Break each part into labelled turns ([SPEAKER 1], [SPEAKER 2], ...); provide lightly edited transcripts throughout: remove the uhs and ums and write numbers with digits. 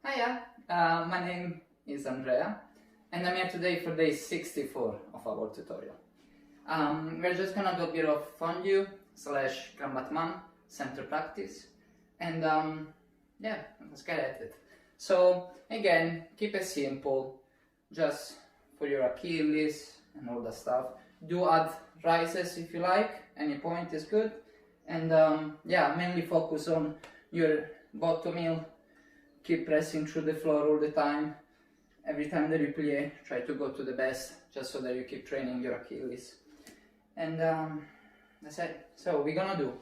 [SPEAKER 1] Hiya, my name is Andrea and I'm here today for day 64 of our tutorial. We're just gonna do a bit of fondue / grand battement center practice and yeah, let's get at it. So again, keep it simple, just for your Achilles and all that stuff. Do add rises if you like, any point is good, and yeah, mainly focus on your bottom heel. Keep pressing through the floor all the time. Every time that you plie, try to go to the best, just so that you keep training your Achilles. And that's it. So we're gonna do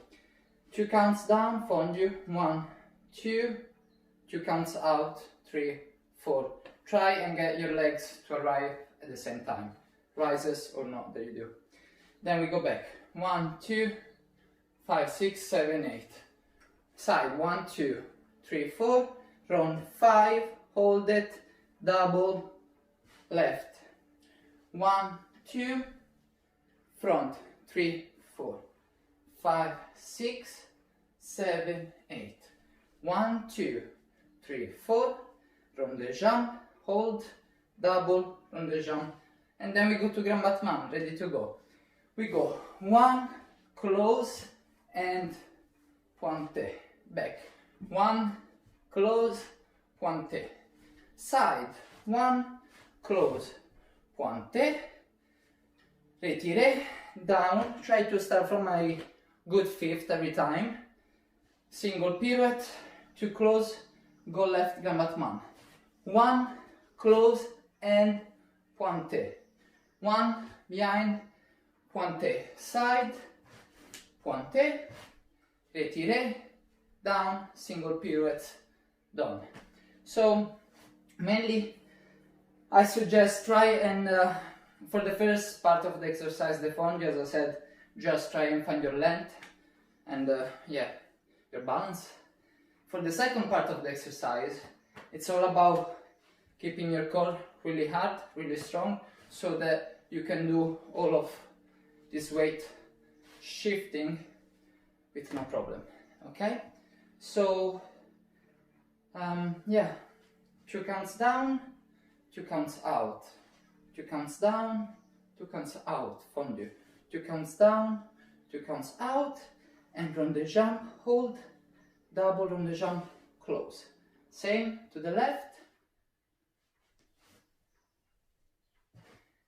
[SPEAKER 1] 2 counts down, fondue, 1, 2, 2 counts out, 3, 4. Try and get your legs to arrive at the same time, rises or not that you do. Then we go back, 1, 2, 5, 6, 7, 8. Side, 1, 2, 3, 4. Round 5, hold it, double, left, 1, 2, front, 3, 4, 5, 6, 7, 8, 1, 2, 3, 4, round the jump, hold, double, round the jump, and then we go to grand battement, ready to go. We go 1, close, and pointe, back, 1, close, pointe, side, 1, close, pointe, retire, down, try to start from a good fifth every time, single pirouette, 2 close, go left, grand battement, 1, close, and pointe, 1, behind, pointe, side, pointe, retire, down, single pirouette, done. So mainly I suggest try and for the first part of the exercise, the fondue, as I said, just try and find your length and yeah, your balance. For the second part of the exercise, it's all about keeping your core really hard, really strong, so that you can do all of this weight shifting with no problem. Okay, so yeah, 2 counts down, 2 counts out, 2 counts down, 2 counts out, fondue, 2 counts down, 2 counts out, and from the jump, hold, double from the jump, close. Same to the left.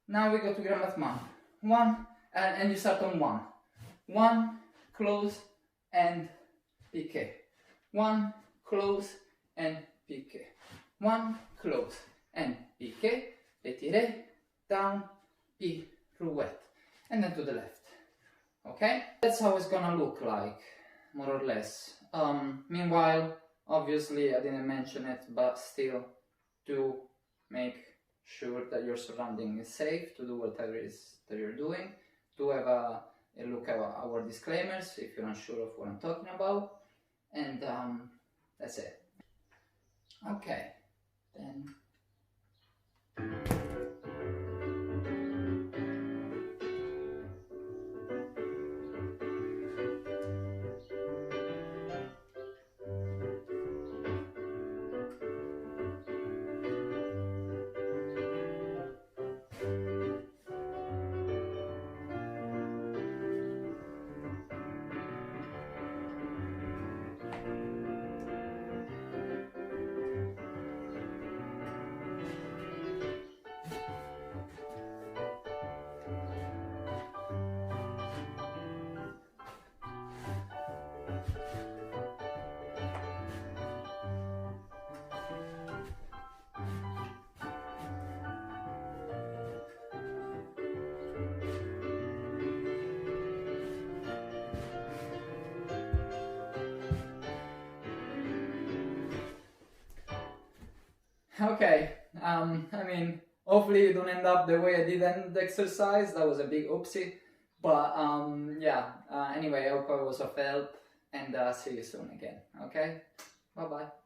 [SPEAKER 1] Now we go to grand battement. 1, and you start on 1. 1, close, and piqué. 1, close, and piqué. 1, close, and piqué. Retire, down, pirouette. And then to the left. Okay? That's how it's gonna look like, more or less. Meanwhile, obviously I didn't mention it, but still do make sure that your surrounding is safe to do whatever it is that you're doing. Do have a look at our disclaimers if you're unsure of what I'm talking about. And that's it. Okay, then. Okay, I mean, hopefully you don't end up the way I did end the exercise. That was a big oopsie, but yeah, anyway, I hope I was of help, and see you soon again, okay? Bye bye.